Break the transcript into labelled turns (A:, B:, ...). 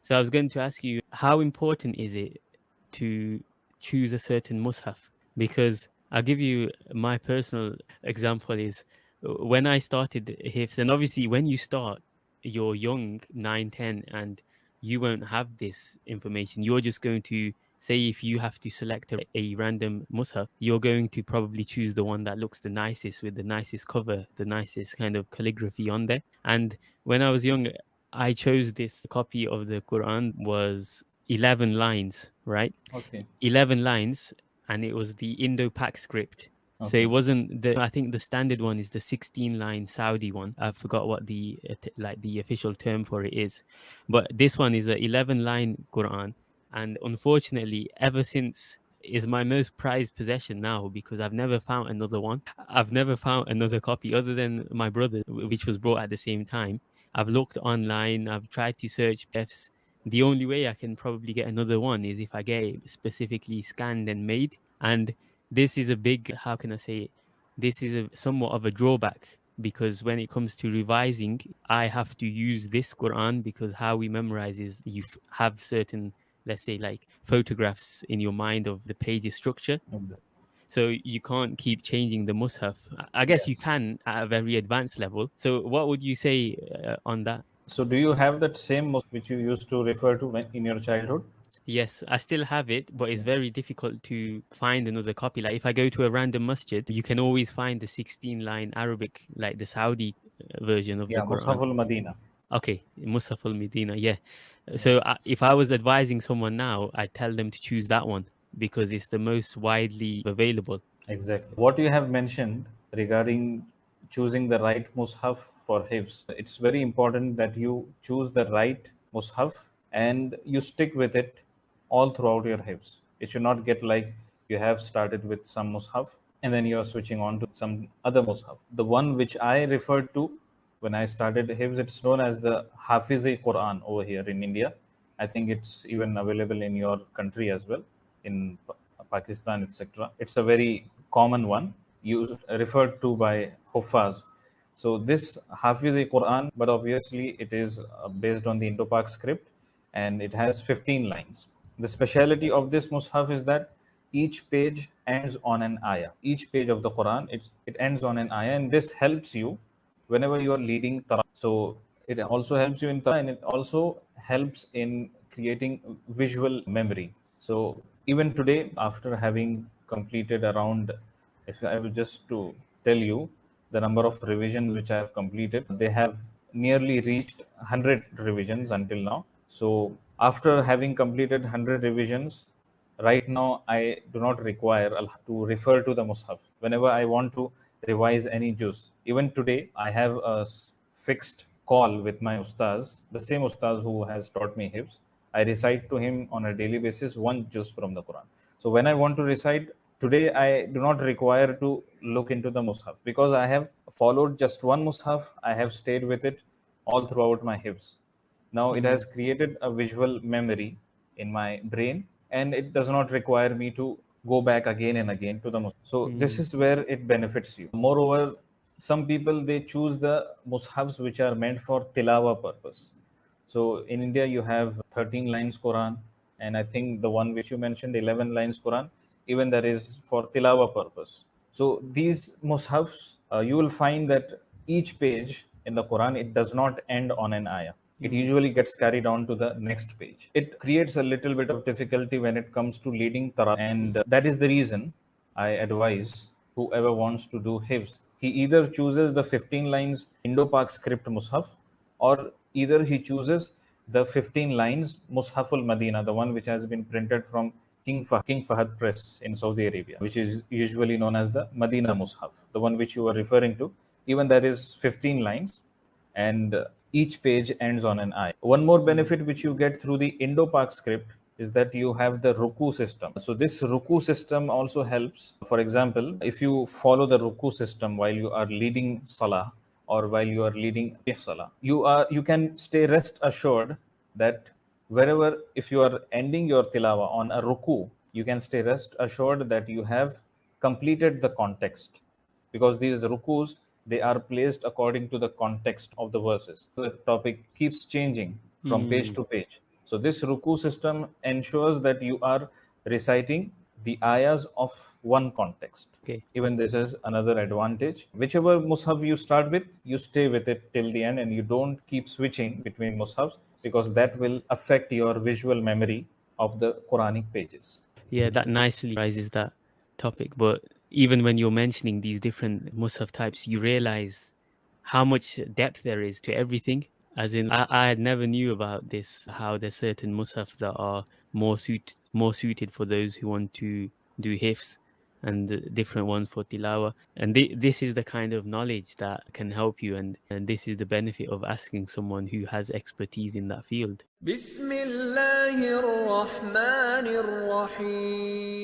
A: So I was going to ask you, how important is it to choose a certain mushaf? Because I'll give you my personal example is when I started Hifz, and obviously when you start, you're young, 9, 10, and you won't have this information. You're just going to say if you have to select a random mushaf, you're going to probably choose the one that looks the nicest with the nicest cover, the nicest kind of calligraphy on there. And when I was young, I chose this copy of the Quran was 11 lines, right?
B: Okay.
A: 11 lines, and it was the Indo-Pak script. So it
B: Okay.
A: wasn't the, I think the standard one is the 16 line Saudi one. I forgot what the like the official term for it is. But this one is a 11 line Quran, and unfortunately ever since is my most prized possession now because I've never found another one. I've never found another copy other than my brother, which was brought at the same time. I've looked online, I've tried to search PDFs. The only way I can probably get another one is if I get it specifically scanned and made. And this is a big, how can I say it? This is a somewhat of a drawback because when it comes to revising, I have to use this Quran because how we memorize is you have certain, let's say, like photographs in your mind of the page's structure.
B: Exactly.
A: So you can't keep changing the mushaf. I guess you
B: Yes.
A: can at a very advanced level. So what would you say on that?
B: So do you have that same which you used to refer to when, in your childhood?
A: Yes, I still have it, but it's
B: Okay.
A: very difficult to find another copy. Like if I go to a random masjid, you can always find the 16 line Arabic, like the Saudi version of the
B: Yeah,
A: Quran.
B: Mushaful Madina.
A: Okay, Musaf al Medina, yeah.
B: Yeah.
A: So if I was advising someone now, I'd tell them to choose that one because it's the most widely available.
B: Exactly. What you have mentioned regarding choosing the right mushaf for hifz, it's very important that you choose the right mushaf and you stick with it all throughout your hifz. It should not get like you have started with some mushaf and then you are switching on to some other mushaf. The one which I referred to when I started hifz, it's known as the Hafiz-e Quran over here in India. I think it's even available in your country as well, in Pakistan, etc. It's a very common one used referred to by Huffaz. So this Hafiz-e Quran, but obviously it is based on the Indo-Pak script, and it has 15 lines. The speciality of this mushaf is that each page ends on an ayah. Each page of the Quran, it ends on an ayah, and this helps you whenever you are leading Tara. So it also helps you in Tara, and it also helps in creating visual memory. So even today, after having completed around, if I will just to tell you the number of revisions which I have completed, they have nearly reached 100 revisions until now. So after having completed 100 revisions, right now I do not require to refer to the Mus'haf whenever I want to revise any juz. Even today, I have a fixed call with my ustaz, the same ustaz who has taught me Hifz. I recite to him on a daily basis one juz from the Quran. So when I want to recite today, I do not require to look into the Mus'haf because I have followed just one Mus'haf. I have stayed with it all throughout my Hifz. Now it has
A: Mm,
B: created a visual memory in my brain, and it does not require me to go back again and again to the mushaf. So this
A: mm,
B: is where it benefits you. Moreover, some people they choose the mushafs which are meant for tilawa purpose. So in India you have 13 lines Quran, and I think the one which you mentioned 11 lines Quran, even that is for tilawa purpose. So these mushafs, you will find that each page in the Quran it does not end on an ayah. It
A: mm,
B: usually gets carried on to the next page. It creates a little bit of difficulty when it comes to leading tarawih, and that is the reason I advise whoever wants to do hifz, he either chooses the 15 lines Indo-Pak script Mus'haf, or either he chooses the 15 lines Mushaful Madina, the one which has been printed from King Fahad Press in Saudi Arabia, which is usually known as the Madina Mushaf, the one which you are referring to. Even that is 15 lines, and each page ends on an I. One more
A: mm,
B: benefit which you get through the Indo-Pak script is that you have the ruku system. So this ruku system also helps. For example, if you follow the ruku system while you are leading salah or while you are leading salah, you can stay rest assured that wherever if you are ending your tilawa on a ruku, you can stay rest assured that you have completed the context, because these rukus they are placed according to the context of the verses. So the topic keeps changing from page
A: mm,
B: to page. So this ruku system ensures that you are reciting the ayahs of one context.
A: Okay.
B: Even this is another advantage. Whichever mushaf you start with, you stay with it till the end and you don't keep switching between mushafs, because that will affect your visual memory of the Quranic pages.
A: Yeah, that nicely rises that topic. But even when you're mentioning these different Musaf types, you realize how much depth there is to everything. As in, I had never knew about this, how there's certain Musaf that are more suited for those who want to do hifs, and different ones for tilawa. And this is the kind of knowledge that can help you, and this is the benefit of asking someone who has expertise in that field.
C: بسم الله الرحمن الرحيم